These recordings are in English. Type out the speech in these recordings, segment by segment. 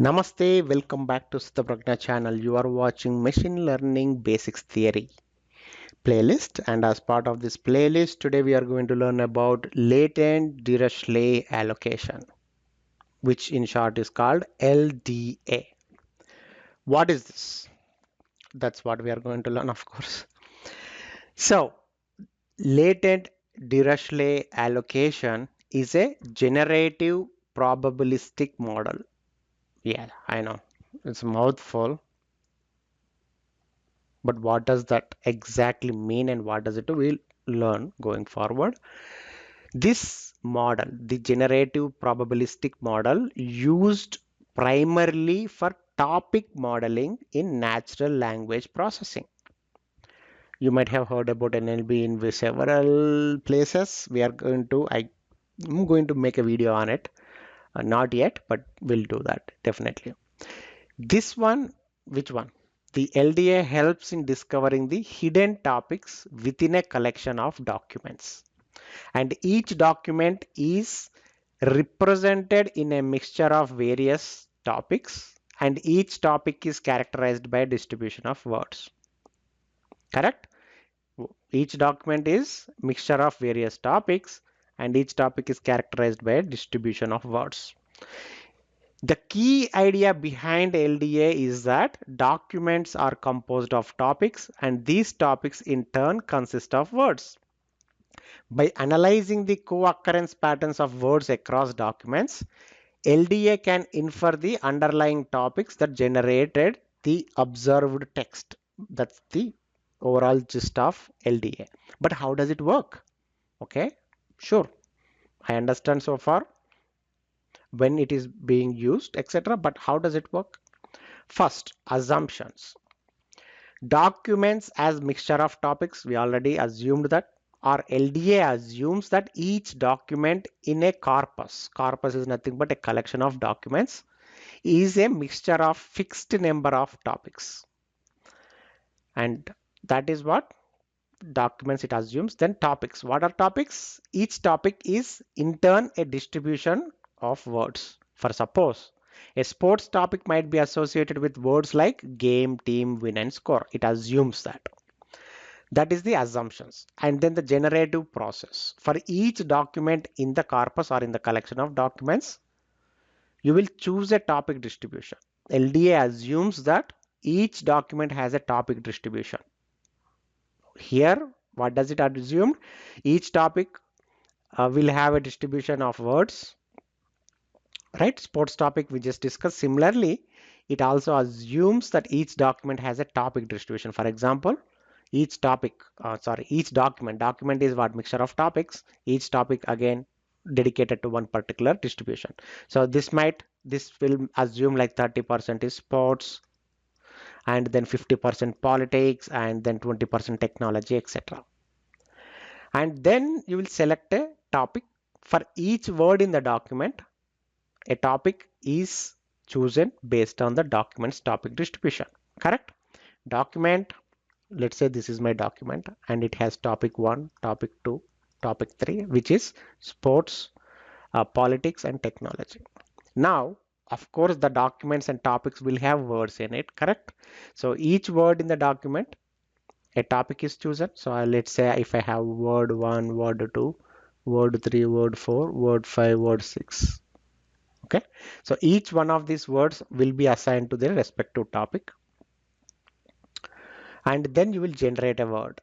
Namaste, welcome back to Pragna channel. You are watching Machine Learning Basics Theory playlist, and as part of this playlist, today we are going to learn about Latent Dirichlet Allocation, which in short is called LDA. What is this? That's what we are going to learn, of course. So, Latent Dirichlet Allocation is a generative probabilistic model. Yeah, I know it's a mouthful. But what does that exactly mean and what does it do? We'll learn going forward. This model, the generative probabilistic model, used primarily for topic modeling in natural language processing. You might have heard about NLP in several places. I'm going to make a video on it. Not yet, but we'll do that definitely. This one, which one? The LDA helps in discovering the hidden topics within a collection of documents. And each document is represented in a mixture of various topics, and each topic is characterized by a distribution of words. Correct? Each document is mixture of various topics, and each topic is characterized by a distribution of words. The key idea behind LDA is that documents are composed of topics, and these topics in turn consist of words. By analyzing the co-occurrence patterns of words across documents, LDA can infer the underlying topics that generated the observed text. That's the overall gist of LDA. But how does it work? Okay, sure. I understand so far when it is being used, etc. But how does it work? First, assumptions. Documents as mixture of topics, we already assumed that, or LDA assumes that each document in a corpus is nothing but a collection of documents, is a mixture of fixed number of topics. And that is what documents it assumes. Then topics. What are topics? Each topic is in turn a distribution of words. For suppose a sports topic might be associated with words like game, team, win, and score. It assumes that. That is the assumptions. And then the generative process. For each document in the corpus or in the collection of documents, you will choose a topic distribution. LDA assumes that each document has a topic distribution. Here, what does it assume? Each topic will have a distribution of words, right? Sports topic we just discussed. Similarly, it also assumes that each document has a topic distribution. For example, each document is what? Mixture of topics. Each topic again dedicated to one particular distribution. So this will assume like 30% is sports, and then 50% politics, and then 20% technology, etc. And then you will select a topic. For each word in the document, a topic is chosen based on the document's topic distribution. Correct? Document, let's say this is my document and it has topic 1, topic 2, topic 3, which is sports, politics, and technology. Now, of course, the documents and topics will have words in it. Correct? So each word in the document, a topic is chosen. So let's say if I have word 1, word 2, word 3, word 4, word 5, word 6. Okay, so each one of these words will be assigned to their respective topic, and then you will generate a word.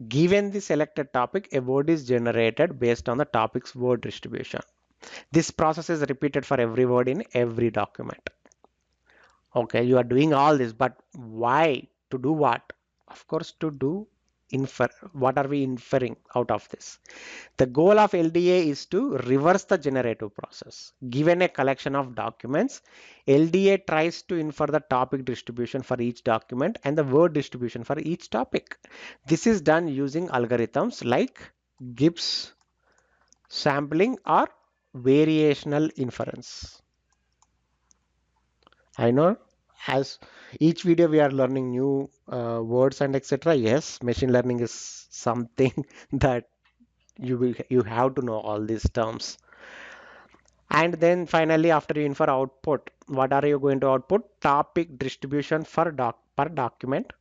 Given the selected topic, a word is generated based on the topic's word distribution. This process is repeated for every word in every document. Okay, you are doing all this, but why? To do what? Of course, to do infer. What are we inferring out of this? The goal of LDA is to reverse the generative process. Given a collection of documents, LDA tries to infer the topic distribution for each document and the word distribution for each topic. This is done using algorithms like Gibbs sampling or variational inference. I know as each video we are learning new words and etc. Yes, machine learning is something that you have to know all these terms. And then finally, after you infer output, what are you going to output? Topic distribution per document.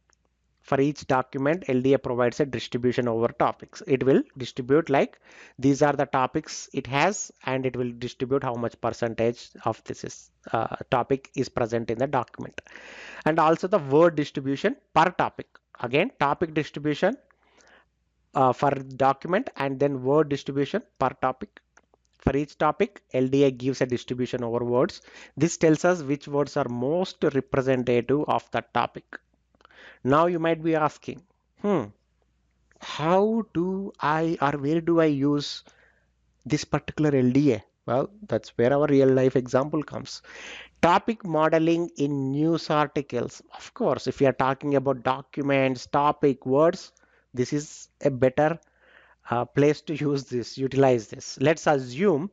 For each document, LDA provides a distribution over topics. It will distribute like these are the topics it has, and it will distribute how much percentage of this is topic is present in the document. And also the word distribution per topic. Again, topic distribution for document, and then word distribution per topic. For each topic, LDA gives a distribution over words. This tells us which words are most representative of the topic. Now you might be asking, how do I or where do I use this particular LDA? Well, that's where our real life example comes. Topic modeling in news articles. Of course, if you are talking about documents, topic, words, this is a better place to utilize this. Let's assume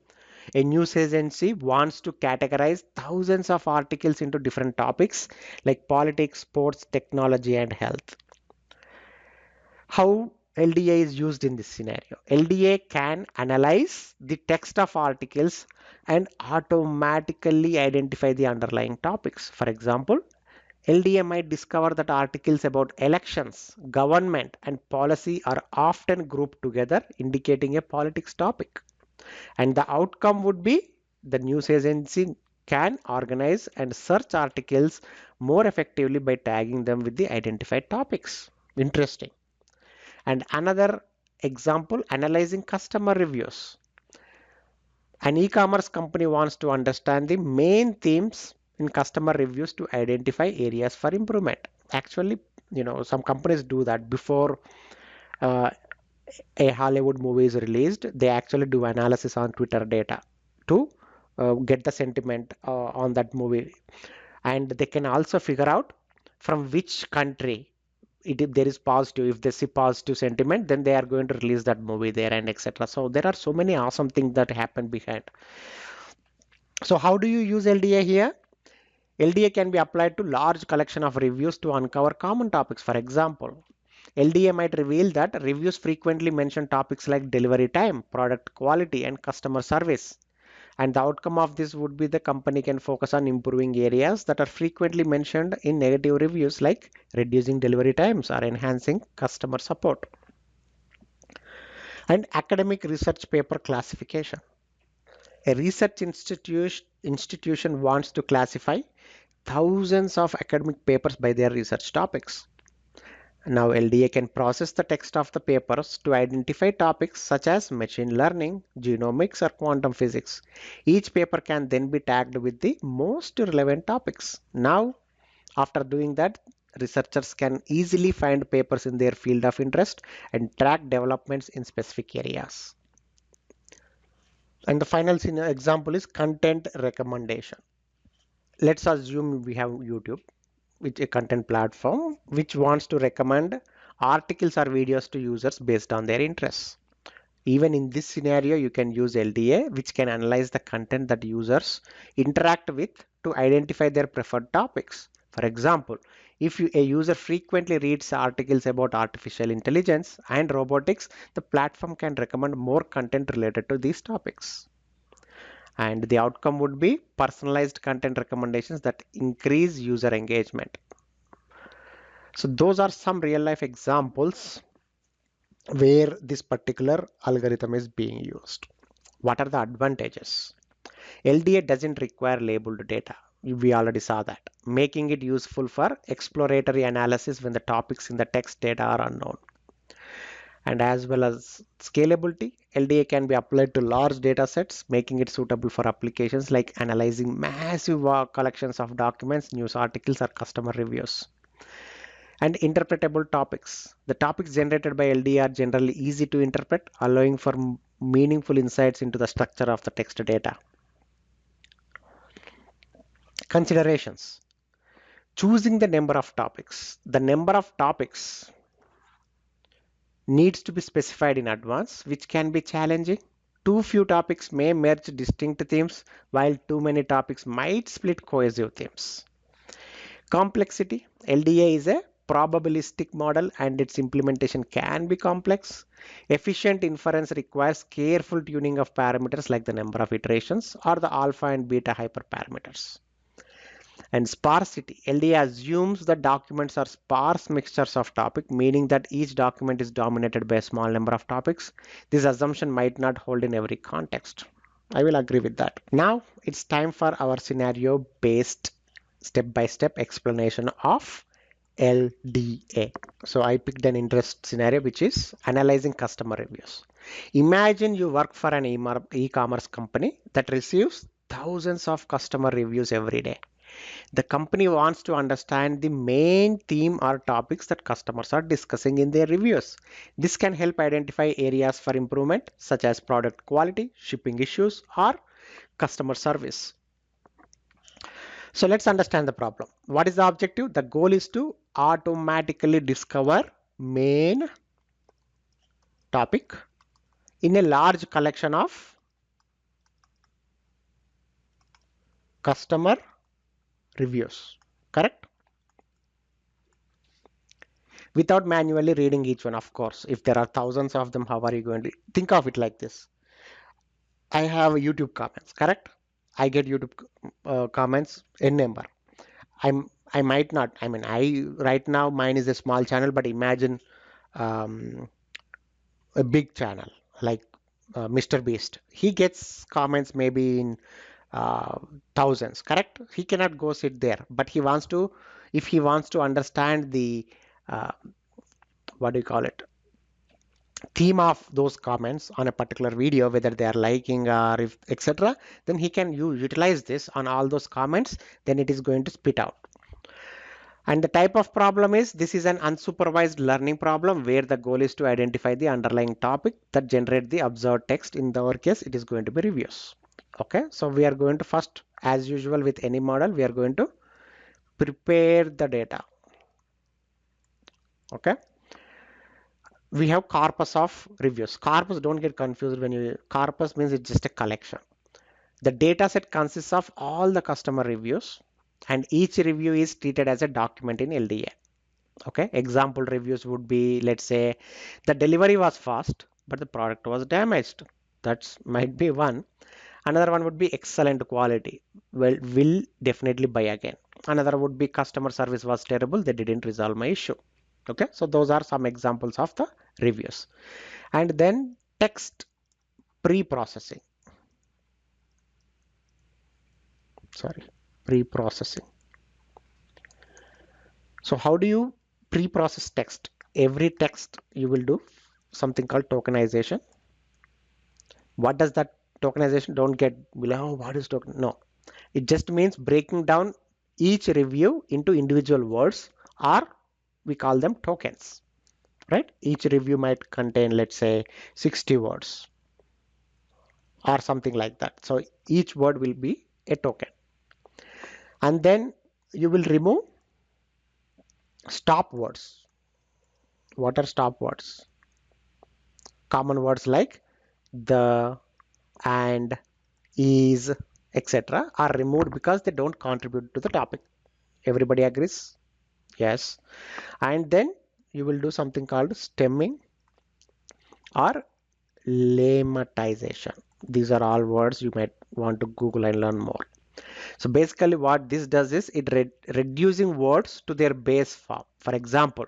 a news agency wants to categorize thousands of articles into different topics like politics, sports, technology, and health. How LDA is used in this scenario? LDA can analyze the text of articles and automatically identify the underlying topics. For example, LDA might discover that articles about elections, government, and policy are often grouped together, indicating a politics topic. And the outcome would be the news agency can organize and search articles more effectively by tagging them with the identified topics. Interesting. And another example, analyzing customer reviews. An e-commerce company wants to understand the main themes in customer reviews to identify areas for improvement. Actually, some companies do that before uh, a Hollywood movie is released. They actually do analysis on Twitter data to get the sentiment on that movie, and they can also figure out from which country if there is positive. If they see positive sentiment, then they are going to release that movie there, and etc. So there are so many awesome things that happen behind. So how do you use LDA here? LDA can be applied to large collection of reviews to uncover common topics. For example, LDA might reveal that reviews frequently mention topics like delivery time, product quality, and customer service. And the outcome of this would be the company can focus on improving areas that are frequently mentioned in negative reviews, like reducing delivery times or enhancing customer support. And academic research paper classification. A research institution wants to classify thousands of academic papers by their research topics. Now LDA can process the text of the papers to identify topics such as machine learning, genomics, or quantum physics. Each paper can then be tagged with the most relevant topics. Now, after doing that, researchers can easily find papers in their field of interest and track developments in specific areas. And the final example is content recommendation. Let's assume we have YouTube, which is a content platform which wants to recommend articles or videos to users based on their interests. Even in this scenario, you can use LDA, which can analyze the content that users interact with to identify their preferred topics. For example, if a user frequently reads articles about artificial intelligence and robotics, the platform can recommend more content related to these topics. And the outcome would be personalized content recommendations that increase user engagement. So those are some real life examples where this particular algorithm is being used. What are the advantages? LDA doesn't require labeled data. We already saw that, making it useful for exploratory analysis when the topics in the text data are unknown. And as well as scalability, LDA can be applied to large data sets, making it suitable for applications like analyzing massive collections of documents, news articles, or customer reviews. And interpretable topics. The topics generated by LDA are generally easy to interpret, allowing for meaningful insights into the structure of the text data. Considerations. Choosing the number of topics. The number of topics needs to be specified in advance, which can be challenging. Too few topics may merge distinct themes, while too many topics might split cohesive themes. Complexity. LDA is a probabilistic model and its implementation can be complex. Efficient inference requires careful tuning of parameters like the number of iterations or the alpha and beta hyperparameters. And sparsity. LDA assumes that documents are sparse mixtures of topics, meaning that each document is dominated by a small number of topics. This assumption might not hold in every context. I will agree with that. Now it's time for our scenario-based step-by-step explanation of LDA. So I picked an interest scenario which is analyzing customer reviews. Imagine you work for an e-commerce company that receives thousands of customer reviews every day. The company wants to understand the main theme or topics that customers are discussing in their reviews. This can help identify areas for improvement, such as product quality, shipping issues, or customer service. So let's understand the problem. What is the objective? The goal is to automatically discover main topic in a large collection of customer reviews. Correct? Without manually reading each one, of course. If there are thousands of them, how are you going to think of it like this? I have YouTube comments, correct? I get YouTube comments in number. I might not. I mean, I right now mine is a small channel, but imagine um, a big channel like Mr. Beast. He gets comments maybe in uh, thousands, correct? He cannot go sit there, but he wants to. If he wants to understand the uh, what do you call it? Theme of those comments on a particular video, whether they are liking or if etc., then he can utilize this on all those comments, then it is going to spit out. And the type of problem is this is an unsupervised learning problem where the goal is to identify the underlying topic that generate the observed text. In our case, it is going to be reviews. Okay, so we are going to first, as usual with any model, we are going to prepare the data. Okay, we have corpus of reviews. Corpus, don't get confused when you, corpus means it's just a collection. The data set consists of all the customer reviews and each review is treated as a document in LDA. Okay, example reviews would be, let's say, the delivery was fast, but the product was damaged. That might be one. Another one would be excellent quality. Well, will definitely buy again. Another would be customer service was terrible. They didn't resolve my issue. Okay, so those are some examples of the reviews. And then text pre-processing. Sorry, pre-processing. So how do you pre-process text? Every text you will do something called tokenization. What does that tokenization? Don't get, oh, what is token? No, it just means breaking down each review into individual words, or we call them tokens, right? Each review might contain, let's say, 60 words or something like that. So each word will be a token. And then you will remove stop words. What are stop words? Common words like the, and, is, etc. are removed because they don't contribute to the topic. Everybody agrees? Yes. And then you will do something called stemming or lemmatization. These are all words you might want to Google and learn more. So basically what this does is it reducing words to their base form. For example,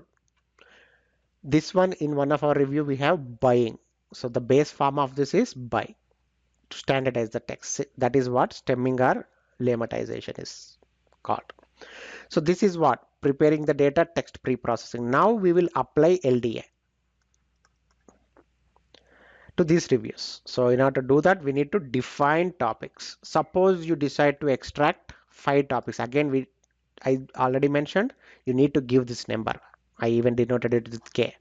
this one in one of our review we have buying. So the base form of this is buy, to standardize the text. That is what stemming or lemmatization is called. So this is what preparing the data, text pre-processing. Now we will apply LDA to these reviews. So in order to do that, we need to define topics. Suppose you decide to extract 5 topics. Again, I already mentioned you need to give this number. I even denoted it with K.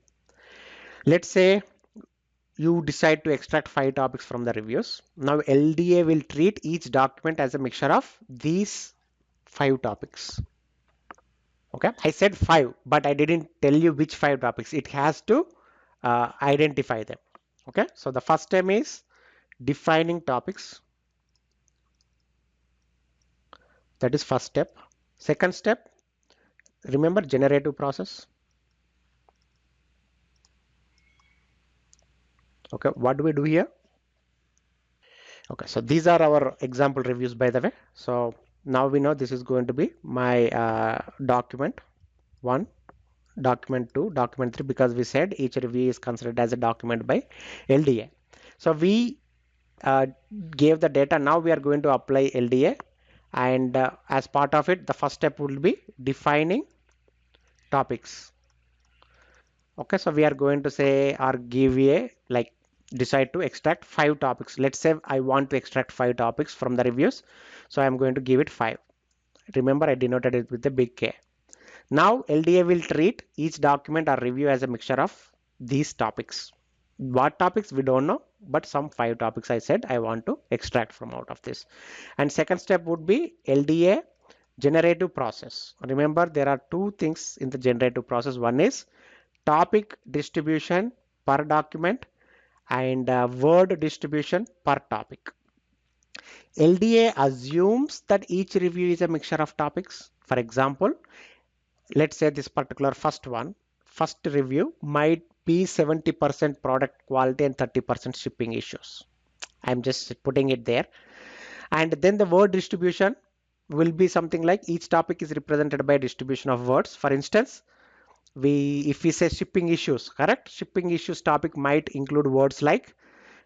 Let's say you decide to extract 5 topics from the reviews. Now LDA will treat each document as a mixture of these 5 topics. Okay, I said 5, but I didn't tell you which 5 topics. It has to identify them. Okay, so the first step is defining topics. That is first step. Second step, remember generative process. Okay, what do we do here? Okay, so these are our example reviews, by the way. So now we know this is going to be my document 1, document 2, document 3, because we said each review is considered as a document by LDA. So we uh, gave the data. Now we are going to apply LDA, and as part of it, the first step will be defining topics. Okay, so we are going to say or give a like decide to extract 5 topics. Let's say I want to extract 5 topics from the reviews, so I'm going to give it 5. Remember, I denoted it with a big K. Now LDA will treat each document or review as a mixture of these topics. What topics we don't know, but some 5 topics I said I want to extract from out of this. And second step would be LDA generative process. Remember, there are 2 things in the generative process. One is topic distribution per document, and word distribution per topic. LDA assumes that each review is a mixture of topics. For example, let's say this particular first review might be 70% product quality and 30% shipping issues. I'm just putting it there. And then the word distribution will be something like each topic is represented by a distribution of words. For instance, if we say shipping issues, correct? Shipping issues topic might include words like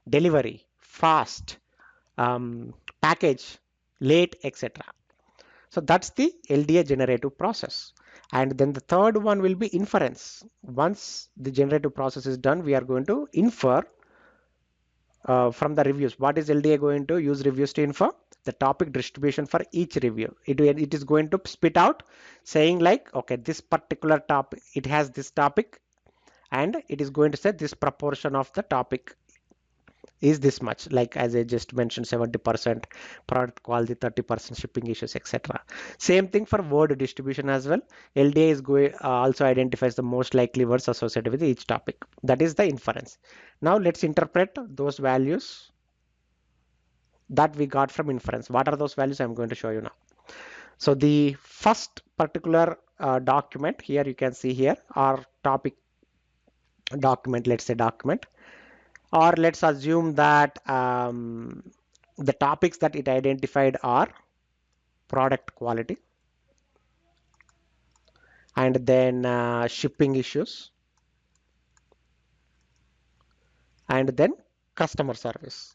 delivery, fast, package, late, etc. So that's the LDA generative process. And then the third one will be inference. Once the generative process is done, we are going to infer from the reviews. What is LDA going to use reviews to infer? The topic distribution for each review. It is going to spit out saying like, okay, this particular topic, it has this topic, and it is going to say this proportion of the topic is this much, like as I just mentioned, 70% product quality, 30% shipping issues, etc. Same thing for word distribution as well. LDA is going also identifies the most likely words associated with each topic. That is the inference. Now let's interpret those values that we got from inference. What are those values? I'm going to show you now. So the first particular document here, you can see here, our topic document, let's say document, or let's assume that the topics that it identified are product quality, and then shipping issues, and then customer service.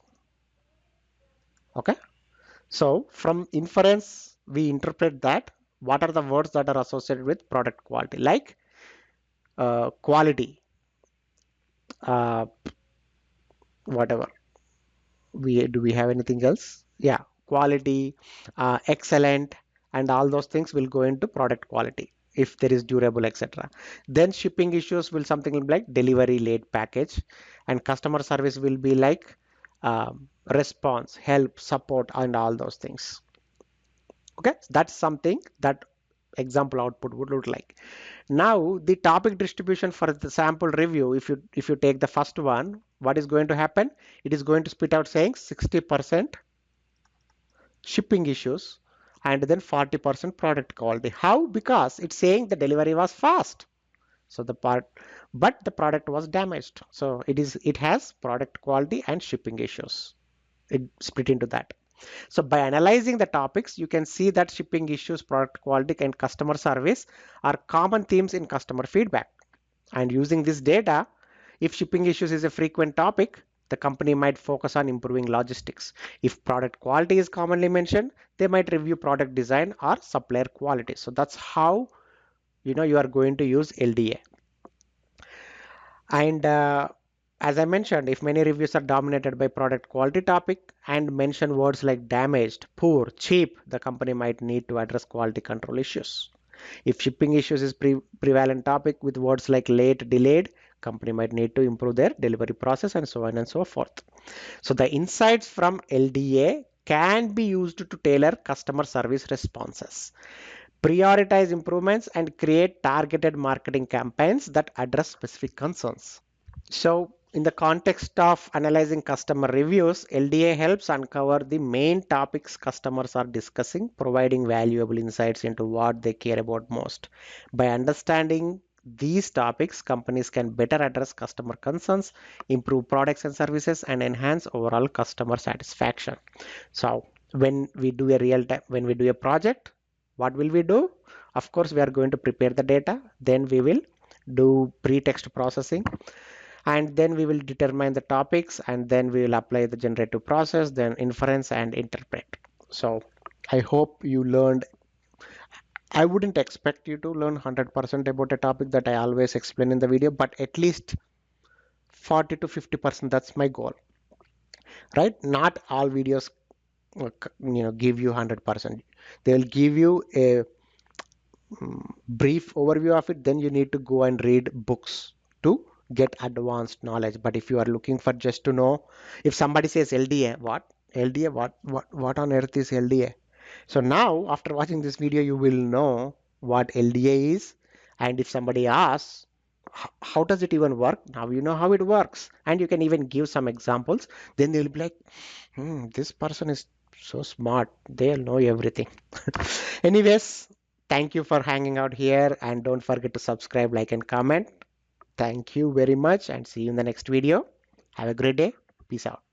Okay, so from inference we interpret that what are the words that are associated with product quality, like quality, uh, whatever. We have anything else? Yeah, quality, excellent, and all those things will go into product quality if there is durable, etc. Then shipping issues will something like delivery, late, package, and customer service will be like response, help, support, and all those things. Okay, that's something that example output would look like. Now the topic distribution for the sample review, if you take the first one, what is going to happen? It is going to spit out saying 60% shipping issues and then 40% product quality. How? Because it's saying the delivery was fast. So but the product was damaged. So it has product quality and shipping issues. It split into that. So by analyzing the topics, you can see that shipping issues, product quality, and customer service are common themes in customer feedback. And using this data, if shipping issues is a frequent topic, the company might focus on improving logistics. If product quality is commonly mentioned, they might review product design or supplier quality. So that's how you are going to use LDA. And as I mentioned, if many reviews are dominated by product quality topic and mention words like damaged, poor, cheap, the company might need to address quality control issues. If shipping issues is prevalent topic with words like late, delayed, company might need to improve their delivery process and so on and so forth. So the insights from LDA can be used to tailor customer service responses, prioritize improvements, and create targeted marketing campaigns that address specific concerns. So in the context of analyzing customer reviews, LDA helps uncover the main topics customers are discussing, providing valuable insights into what they care about most. By understanding these topics, companies can better address customer concerns, improve products and services, and enhance overall customer satisfaction. So when we do a project, what will we do? Of course, we are going to prepare the data, then we will do pre-text processing, and then we will determine the topics, and then we will apply the generative process, then inference and interpret. So I hope you learned. I wouldn't expect you to learn 100% about a topic that I always explain in the video, but at least 40 to 50%, that's my goal, right? Not all videos give you 100%. They'll give you a brief overview of it, then you need to go and read books to get advanced knowledge. But if you are looking for just to know, if somebody says LDA, what? LDA, what on earth is LDA? So now, after watching this video, you will know what LDA is. And if somebody asks, how does it even work? Now you know how it works. And you can even give some examples. Then they'll be like, this person is so smart. They'll know everything. Anyways, thank you for hanging out here. And don't forget to subscribe, like, and comment. Thank you very much. And see you in the next video. Have a great day. Peace out.